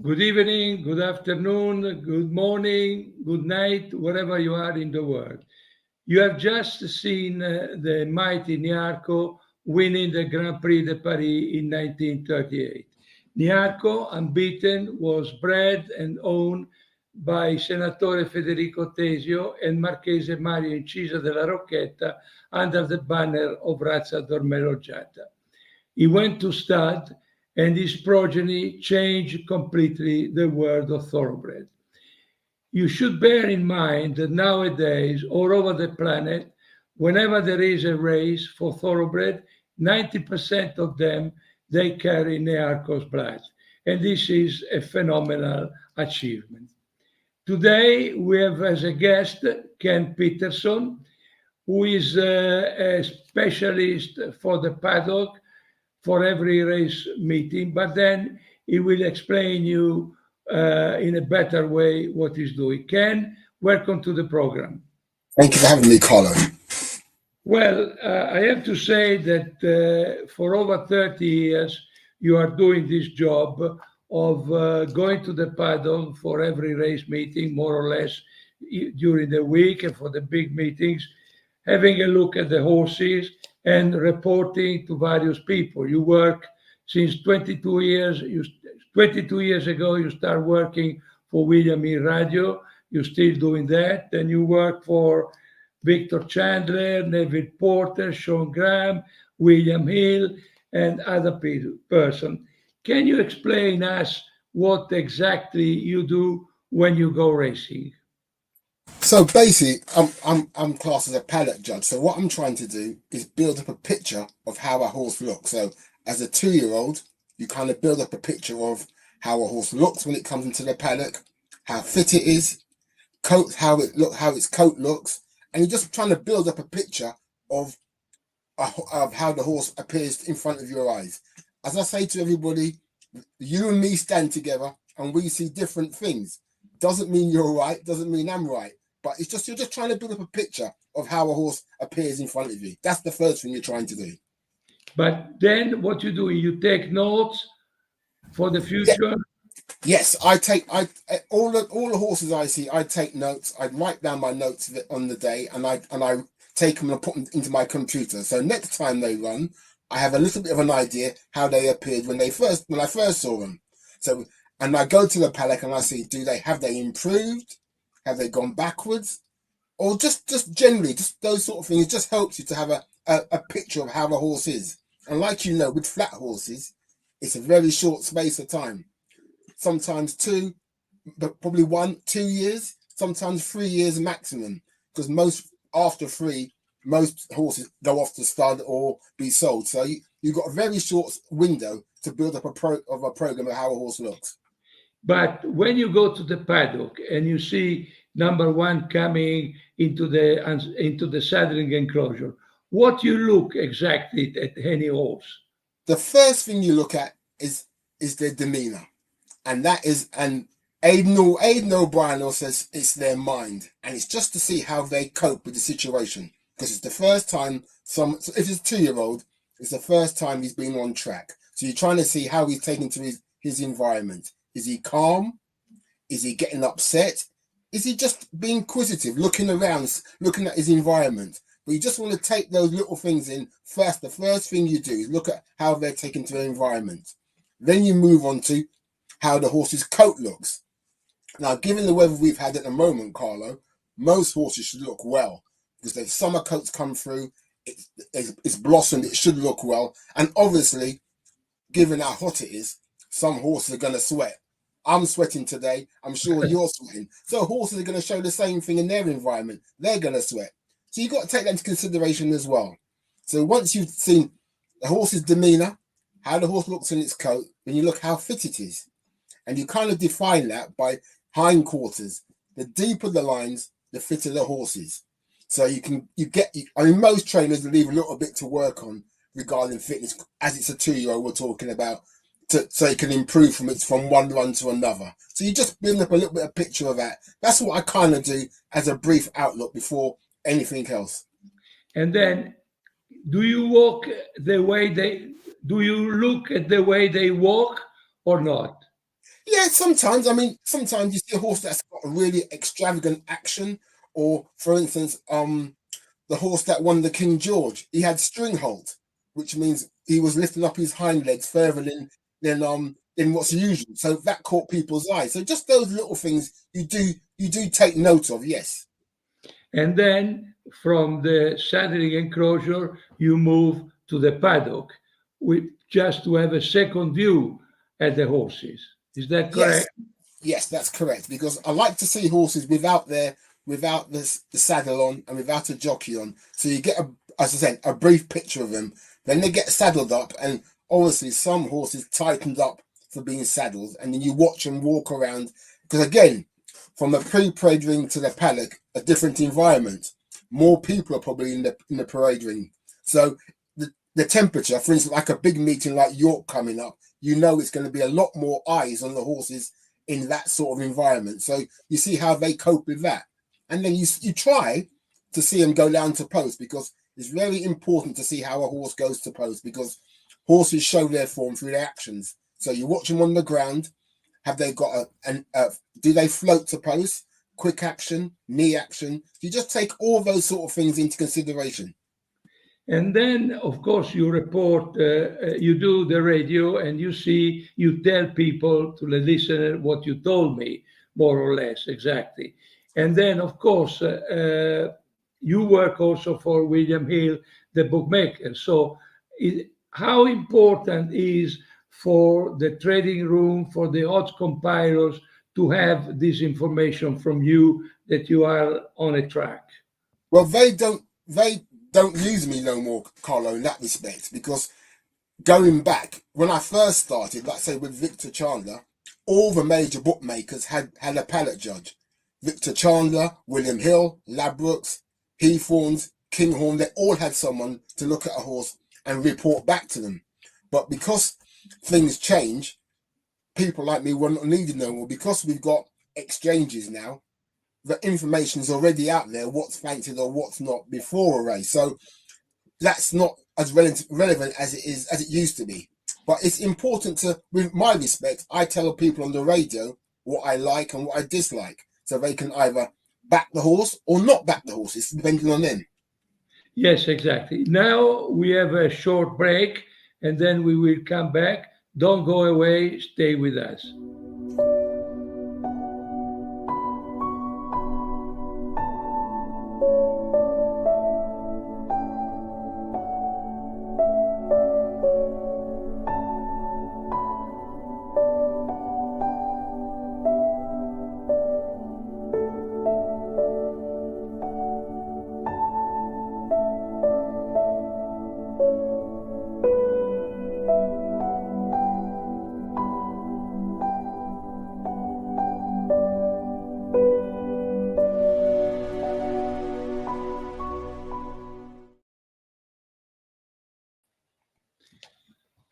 Good evening, good afternoon, good morning, good night, wherever you are in the world. You have just seen the mighty Niarco winning the Grand Prix de Paris in 1938. Niarco, unbeaten, was bred and owned by Senatore Federico Tesio and Marchese Mario Incisa della Rocchetta under the banner of Razza Dormeloggiata. He went to stud, and his progeny changed completely the world of thoroughbred. You should bear in mind that nowadays, all over the planet, whenever there is a race for thoroughbred, 90% of them they carry Nearco's blood, and this is a phenomenal achievement. Today we have as a guest Ken Pitterson, who is a specialist for the paddock for every race meeting, but then he will explain you in a better way what he's doing. Ken, welcome to the program. Thank you for having me, Carlo. Well, I have to say that for over 30 years, you are doing this job of going to the paddock for every race meeting, more or less during the week and for the big meetings, having a look at the horses and reporting to various people. You work since 22 years. 22 years ago, you start working for William E. Radio. You're still doing that. Then you work for Victor Chandler, Neville Porter, Sean Graham, William Hill, and other person. Can you explain us what exactly you do when you go racing? So basically, I'm classed as a paddock judge. So what I'm trying to do is build up a picture of how a horse looks. So as a 2-year-old, you kind of build up a picture of how a horse looks when it comes into the paddock, how fit it is, coat, how its coat looks, and you're just trying to build up a picture of how the horse appears in front of your eyes. As I say to everybody, you and me stand together and we see different things. Doesn't mean you're right, doesn't mean I'm right, but it's just you're just trying to build up a picture of how a horse appears in front of you. That's the first thing you're trying to do. But then what you do, you take notes for the Yeah. future. Yes, I all the horses I see, I take notes. I write down my notes on the day, and I take them and put them into my computer. So next time they run, I have a little bit of an idea how they appeared when I first saw them. So, and I go to the paddock and I see, have they improved? Have they gone backwards? Or just generally, just those sort of things. It just helps you to have a picture of how the horse is. And like you know, with flat horses, it's a very short space of time. Sometimes 2, but probably 1, 2 years, sometimes 3 years maximum. Because after 3, most horses go off to stud or be sold. So you've got a very short window to build up a program of how a horse looks. But when you go to the paddock and you see number 1 coming into the saddling enclosure, what you look exactly at any horse? The first thing you look at is their demeanor, and Aidan O'Brien says it's their mind, and it's just to see how they cope with the situation, because it's the first time if it's a 2-year-old, it's the first time he's been on track. So you're trying to see how he's taken to his environment. Is he calm? Is he getting upset? Is he just being inquisitive, looking around, looking at his environment? But you just want to take those little things in first. The first thing you do is look at how they're taken to their environment. Then you move on to how the horse's coat looks. Now, given the weather we've had at the moment, Carlo, most horses should look well because the summer coats come through, it's blossomed, it should look well. And obviously, given how hot it is, some horses are going to sweat. I'm sweating today. I'm sure you're sweating. So horses are going to show the same thing in their environment. They're going to sweat. So you've got to take that into consideration as well. So once you've seen the horse's demeanor, how the horse looks in its coat, then you look how fit it is. And you kind of define that by hindquarters. The deeper the lines, the fitter the horse is. So most trainers leave a little bit to work on regarding fitness, as it's a 2-year-old we're talking about, so it can improve from one run to another. So you just build up a little bit of picture of that. That's what I kind of do as a brief outlook before anything else. And then, do you look at the way they walk or not? Yeah, sometimes. I mean, sometimes you see a horse that's got a really extravagant action, or for instance, the horse that won the King George, he had string halt, which means he was lifting up his hind legs further than what's usual. So that caught people's eye. So just those little things you do take note of, yes. And then from the saddling enclosure, you move to the paddock, with just to have a second view at the horses. Is that Yes, correct? yes, that's correct. Because I like to see horses without the saddle on and without a jockey on. So you get as I said, a brief picture of them. Then they get saddled up, and obviously some horses tightened up for being saddled, and then you watch them walk around. Because again, from the pre-parade ring to the paddock, a different environment. More people are probably in the parade ring. So the temperature, for instance, like a big meeting like York coming up, you know it's going to be a lot more eyes on the horses in that sort of environment. So you see how they cope with that. And then you try to see them go down to post, because it's very important to see how a horse goes to post, because horses show their form through their actions. So you watch them on the ground. Have they got do they float to post? Quick action, knee action. You just take all those sort of things into consideration. And then, of course, you report, you do the radio, and you tell people, to the listener, what you told me, more or less, exactly. And then, of course, you work also for William Hill, the bookmaker. So, how important is for the trading room, for the odds compilers, to have this information from you that you are on a track? Well, they don't use me no more, Carlo, in that respect, because going back when I first started, let's say with Victor Chandler, all the major bookmakers had a pallet judge. Victor Chandler, William Hill, Ladbrokes, Heathorns, Kinghorn, they all had someone to look at a horse and report back to them. But because things change, people like me were not needed no more, because we've got exchanges now. The information is already out there, what's fancied or what's not before a race. So that's not as relevant as it used to be. But it's important to, with my respect, I tell people on the radio what I like and what I dislike, so they can either back the horse or not back the horse. It's depending on them. Yes, exactly. Now we have a short break, and then we will come back. Don't go away, stay with us.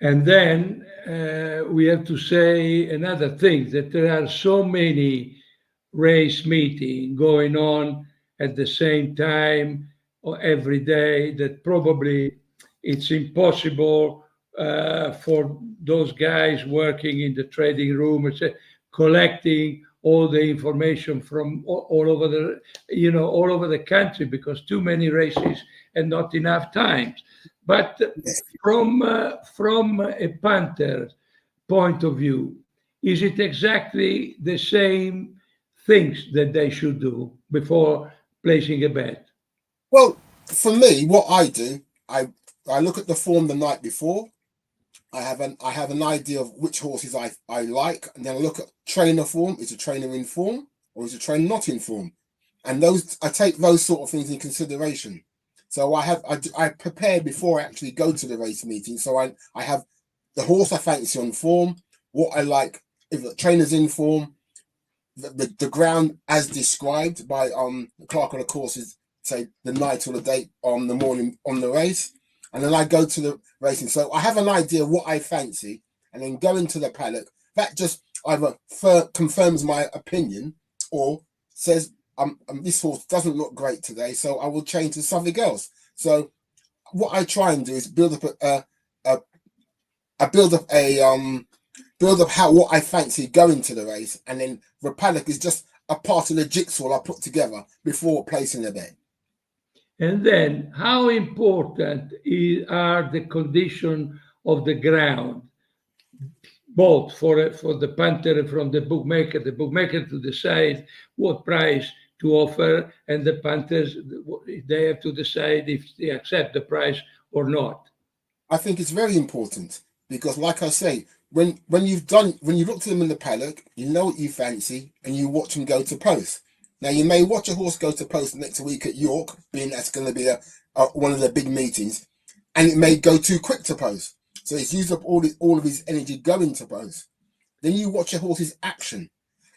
And then we have to say another thing, that there are so many race meetings going on at the same time or every day, that probably it's impossible for those guys working in the trading room, collecting all the information from all over all over the country, because too many races and not enough times. But Yes. from a punter point of view, is it exactly the same things that they should do before placing a bet? Well, for me, what I do, I look at the form the night before. I have an idea of which horses I like, and then I look at trainer form. Is a trainer in form, or is a trainer not in form? And I take those sort of things in consideration. So I prepare before I actually go to the race meeting. So I have the horse I fancy on form, what I like if the trainer's in form, the ground as described by the clerk of the courses, say the night or the date on the morning on the race, and then I go to the racing. So I have an idea of what I fancy, and then go into the paddock. That just either confirms my opinion, or says this horse doesn't look great today, so I will change to something else. So what I try and do is build up a build up what I fancy going to the race, and then the paddock is just a part of the jigsaw I put together before placing the bet. And then, how important are the condition of the ground, both for the punter and from the bookmaker to decide what price to offer, and the punters, they have to decide if they accept the price or not. I think it's very important because, like I say, when you look to them in the paddock, you know what you fancy, and you watch them go to post. Now, you may watch a horse go to post next week at York, being that's going to be one of the big meetings, and it may go too quick to post. So it's used up all of his energy going to post. Then you watch a horse's action.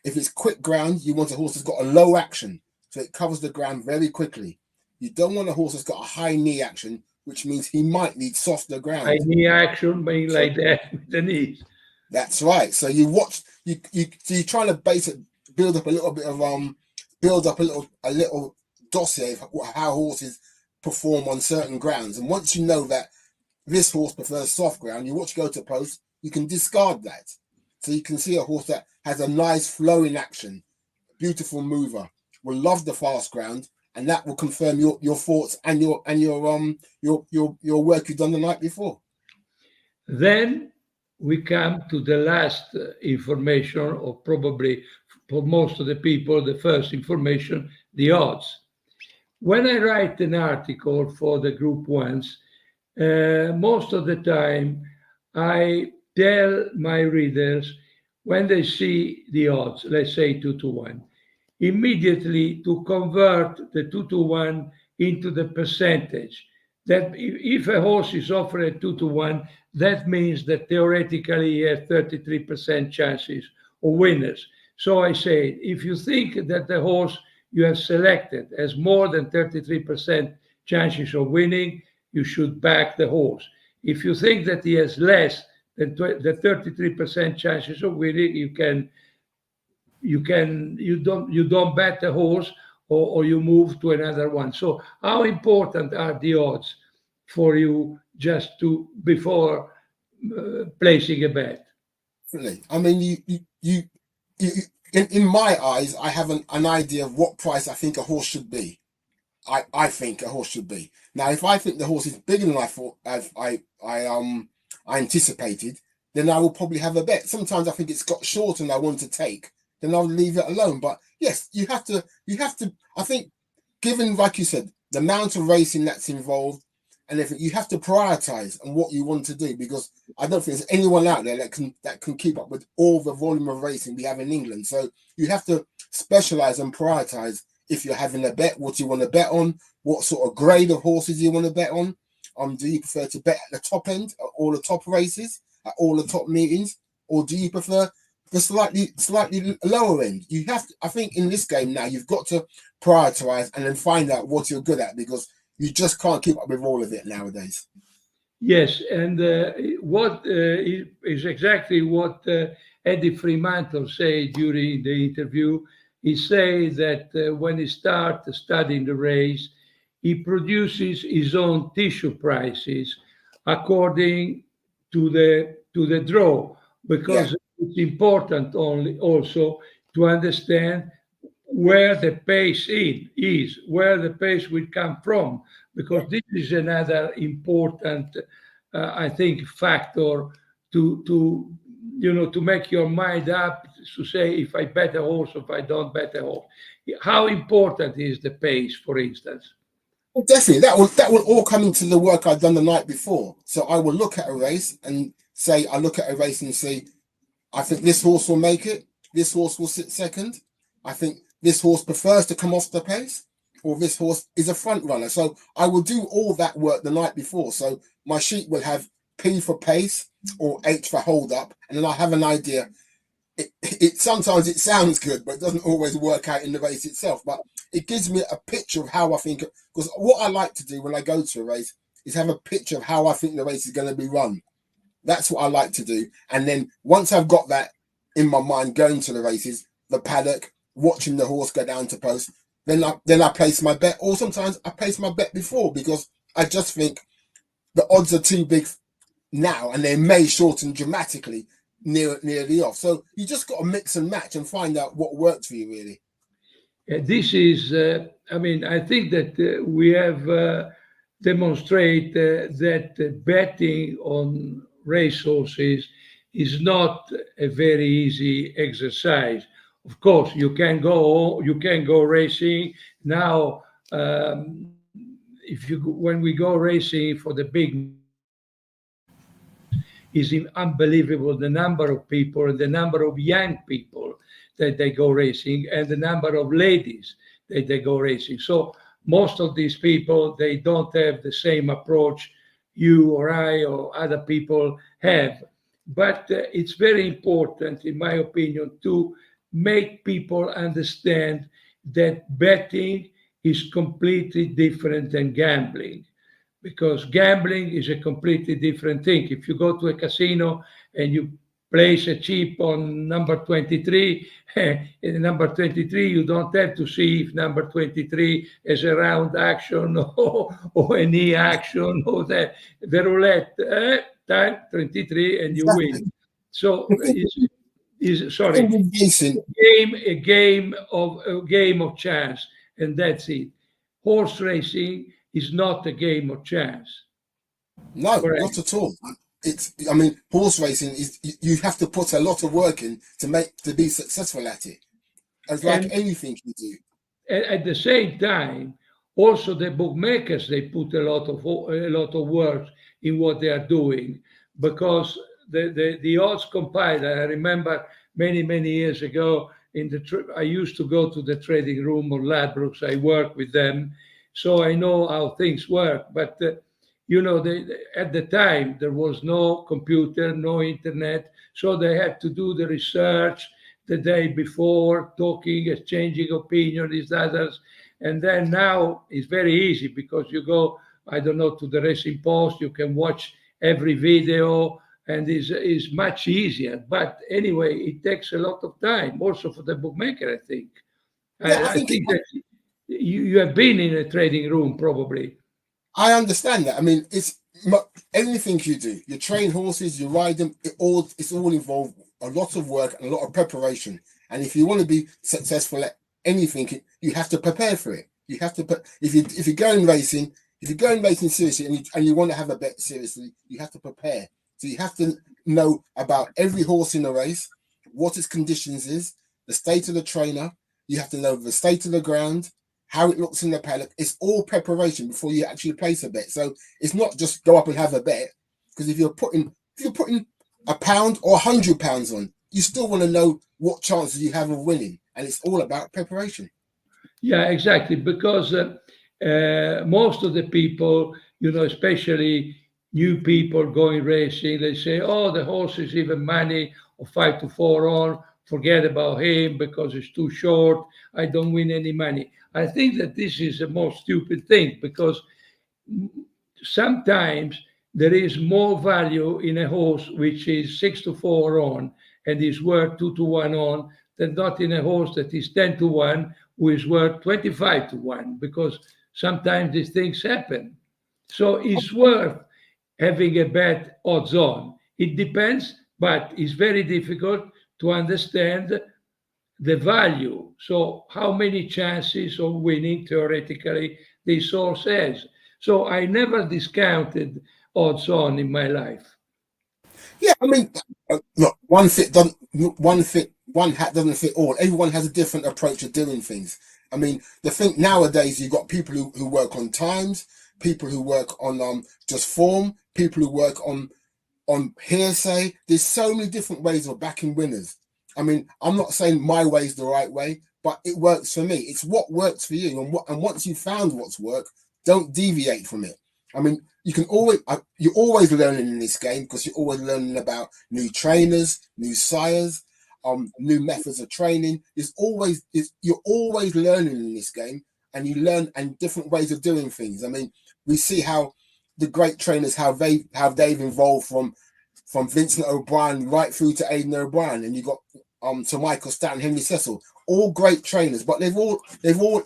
If it's quick ground, you want a horse that's got a low action, so it covers the ground very quickly. You don't want a horse that's got a high knee action, which means he might need softer ground. High knee action, being like that with the knees. That's right. So you watch, so you're trying to build up a little bit of a little dossier of how horses perform on certain grounds. And once you know that this horse prefers soft ground, you watch go to post, you can discard that. So you can see a horse that has a nice flowing action, beautiful mover, will love the fast ground, and that will confirm your thoughts and your work you've done the night before. Then we come to the last information, or probably for most of the people, the first information, the odds. When I write an article for the group ones, most of the time I tell my readers, when they see the odds, let's say 2-1, immediately to convert the 2-1 into the percentage. That if a horse is offered at 2-1, that means that theoretically he has 33% chances of winners. So I say, if you think that the horse you have selected has more than 33% chances of winning, you should back the horse. If you think that he has less than the 33% chances of winning, you don't bet the horse, or you move to another one. So how important are the odds for you just before placing a bet? I mean, you in my eyes, I have an idea of what price I think a horse should be. I think a horse should be. Now, if I think the horse is bigger than I thought, I anticipated, then I will probably have a bet. Sometimes I think it's got short and I want to take, then I'll leave it alone. But yes, you have to, I think, given, like you said, the amount of racing that's involved, and if you have to prioritize on what you want to do, because I don't think there's anyone out there that can keep up with all the volume of racing we have in England. So you have to specialize and prioritize. If you're having a bet, what you want to bet on, what sort of grade of horses you want to bet on. Do you prefer to bet at the top end, at all the top races, at all the top meetings, or do you prefer the slightly lower end? You have to, I think in this game now, you've got to prioritize and then find out what you're good at, because you just can't keep up with all of it nowadays. Yes, and what is exactly what Eddie Fremantle said during the interview. He says that when he starts studying the race, he produces his own tissue prices according to the draw, because it's important also to understand where the pace is, where the pace will come from, because this is another important, I think, factor to make your mind up to say if I bet a horse or if I don't bet a horse. How important is the pace, for instance? Well, definitely, that will all come into the work I've done the night before. So I will look at a race and say, I think this horse will make it. This horse will sit second. I think this horse prefers to come off the pace, or this horse is a front runner. So I will do all that work the night before. So my sheet will have P for pace or H for hold up, and then I have an idea. It sometimes it sounds good, but it doesn't always work out in the race itself. But it gives me a picture of how I think, because what I like to do when I go to a race is have a picture of how I think the race is going to be run. That's what I like to do. And then once I've got that in my mind, going to the races, the paddock, watching the horse go down to post, then I place my bet. Or sometimes I place my bet before, because I just think the odds are too big now, and they may shorten dramatically nearly off. So you just got to mix and match and find out what works for you, really. This is, I think that we have demonstrated that betting on racehorses is not a very easy exercise. Of course, you can go racing now. When we go racing for the big, is unbelievable the number of people and the number of young people that they go racing and the number of ladies that they go racing. So most of these people, they don't have the same approach you or I or other people have. But it's very important, in my opinion, to make people understand that betting is completely different than gambling, because gambling is a completely different thing. If you go to a casino and you place a chip on number 23, in number 23, you don't have to see if number 23 has a round action or a knee action or the roulette. Time 23 and you win. So sorry, a game of chance, and that's it. Horse racing is not a game of chance. No, correct. Not at all. Horse racing is, you have to put a lot of work in to be successful at it. It's like anything you do. At the same time, also the bookmakers, they put a lot of work in what they are doing, because the odds compiler, I remember many years ago I used to go to the trading room of Ladbrokes. I work with them, so I know how things work. But at the time there was no computer, no internet, so they had to do the research the day before, talking, exchanging opinion with others. And then now it's very easy, because you go, I don't know, to the Racing Post, you can watch every video, and is much easier. But anyway, it takes a lot of time, also for the bookmaker, I think. Yeah, I think that you have been in a trading room, probably. I understand that. It's anything you do. You train horses, you ride them. It's all involved a lot of work and a lot of preparation. And if you want to be successful at anything, you have to prepare for it. You have to put. If you're going racing seriously, and you want to have a bet seriously, you have to prepare. So you have to know about every horse in the race, what its conditions is, the state of the trainer. You have to know the state of the ground, how it looks in the paddock. It's all preparation before you actually place a bet. So it's not just go up and have a bet, because if you're putting £1 or £100 on, you still want to know what chances you have of winning, and it's all about preparation. Yeah, exactly, because most of the people, especially new people going racing, they say, oh, the horse is even money or 5-4 on, forget about him because it's too short, I don't win any money. I think that this is the most stupid thing, because sometimes there is more value in a horse which is 6-4 on and is worth 2-1 on, than not in a horse that is 10-1 who is worth 25-1, because sometimes these things happen. So it's worth having a bet odds on. It depends, but it's very difficult to understand the value. So how many chances of winning theoretically this horse has? So I never discounted odds on in my life. Yeah, look, one hat doesn't fit all. Everyone has a different approach of doing things. The thing nowadays, you've got people who work on times, people who work on just form, people who work on hearsay. There's so many different ways of backing winners. I'm not saying my way is the right way, but it works for me. It's what works for you, and once you've found what's worked, don't deviate from it. You're always learning in this game, because you're always learning about new trainers, new sires, new methods of training. You're always learning in this game, and you learn and different ways of doing things. We see how the great trainers, how they've evolved from Vincent O'Brien right through to Aidan O'Brien, and you got Sir Michael Stanton, Henry Cecil, all great trainers, but they've all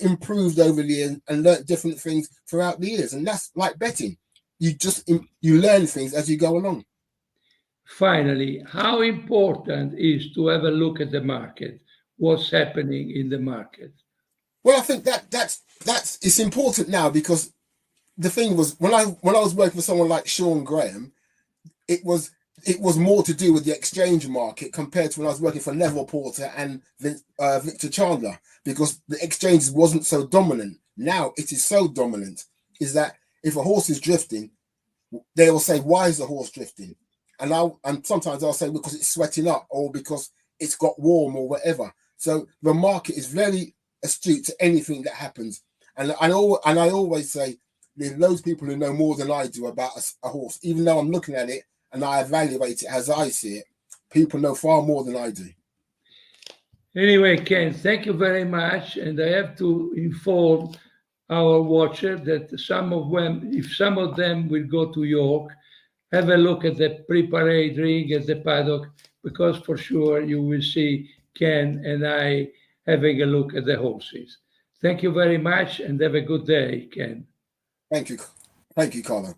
improved over the years and learnt different things throughout the years. And that's like betting. You learn things as you go along. finally, how important is to have a look at the market? What's happening in the market? Well, I think that's it's important now, because the thing was, when I was working with someone like Sean Graham, it was more to do with the exchange market compared to when I was working for Neville Porter and Victor Chandler, because the exchange wasn't so dominant. Now it is so dominant, is that if a horse is drifting, they will say, why is the horse drifting? And sometimes I'll say, because it's sweating up, or because it's got warm, or whatever. So the market is very astute to anything that happens. And I always say, there's loads of people who know more than I do about a horse, even though I'm looking at it and I evaluate it as I see it. People know far more than I do. Anyway, Ken, thank you very much. And I have to inform our watcher that some of them will go to York, have a look at the pre-parade ring at the paddock, because for sure you will see Ken and I having a look at the horses. Thank you very much and have a good day, Ken. Thank you. Thank you, Colin.